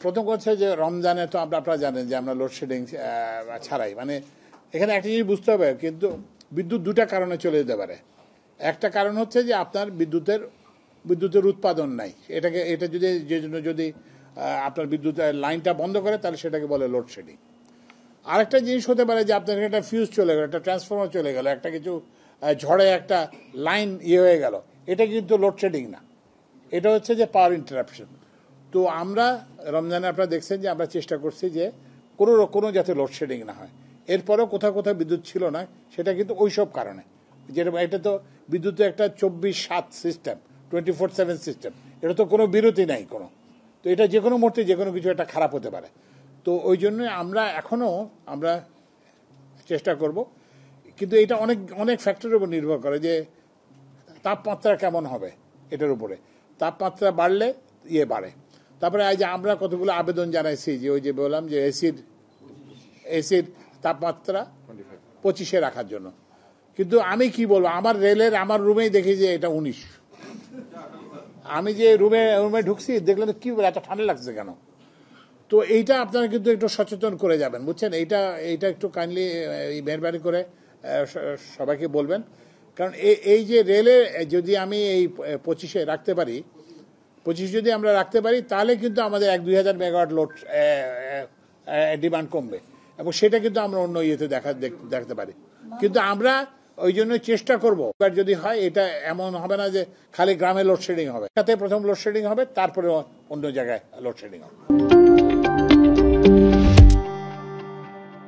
প্রথম কথা যে রমজানে তো আপনারা জানেন যে আমরা লোডশেডিং ছাড়াই, মানে এখানে একটা জিনিস বুঝতে হবে, কিন্তু বিদ্যুৎ দুটা কারণে চলে যেতে পারে। একটা কারণ হচ্ছে যে আপনার বিদ্যুতের উৎপাদন নাই, এটা যদি যে জন্য যদি আপনার বিদ্যুতের লাইনটা বন্ধ করে তাহলে সেটাকে বলে লোডশেডিং। আরেকটা জিনিস হতে পারে যে আপনার একটা ফিউজ চলে গেল, একটা ট্রান্সফর্মার চলে গেল, একটা কিছু ঝড়ে একটা লাইন হয়ে গেল, এটা কিন্তু লোডশেডিং না, এটা হচ্ছে যে পাওয়ার ইন্টারাপশন। তো আমরা রমজানে আপনারা দেখছেন যে আমরা চেষ্টা করছি যে কোনো যাতে লোডশেডিং না হয়। এরপরেও কোথাও কোথাও বিদ্যুৎ ছিল না, সেটা কিন্তু ওইসব কারণে, যেরকম এটা তো বিদ্যুতের একটা 24/7 সিস্টেম, 24/7 সিস্টেম, এটা তো কোনো বিরতি নাই কোনো। তো এটা যে কোনো মুহূর্তে যে কোনো কিছু একটা খারাপ হতে পারে। তো ওই জন্য আমরা চেষ্টা করব, কিন্তু এটা অনেক অনেক ফ্যাক্টরের উপর নির্ভর করে, যে তাপমাত্রা কেমন হবে এটার উপরে। তাপমাত্রা বাড়লে বাড়ে। তারপরে এই যে আমরা কতগুলো আবেদন জানাইছি, যে ওই যে বললাম যে এসির তাপমাত্রা 25-এ রাখার জন্য, কিন্তু আমি কি বলবো, আমার রুমেই দেখি যে এটা 19। আমি যে রুমে ঢুকছি দেখলাম কি এত ঠান্ডা লাগছে কেন। তো এইটা আপনারা কিন্তু একটু সচেতন করে যাবেন, বুঝছেন। এইটা একটু কাইন্ডলি মেহরবানি করে সবাইকে বলবেন, কারণ এই যে রেলে যদি আমি এই 25-এ রাখতে পারি, 25 যদি আমরা রাখতে পারি, তাহলে কিন্তু আমাদের 1-2 হাজার মেগাওয়াট লোড ডিমান্ড কমবে, এবং সেটা কিন্তু আমরা অন্য দেখতে পারি। কিন্তু আমরা ওই জন্য চেষ্টা করব, যদি হয় এটা এমন হবে না যে খালি গ্রামে লোডশেডিং হবে, তাতে প্রথম লোডশেডিং হবে, তারপরে অন্য জায়গায় লোডশেডিং হবে।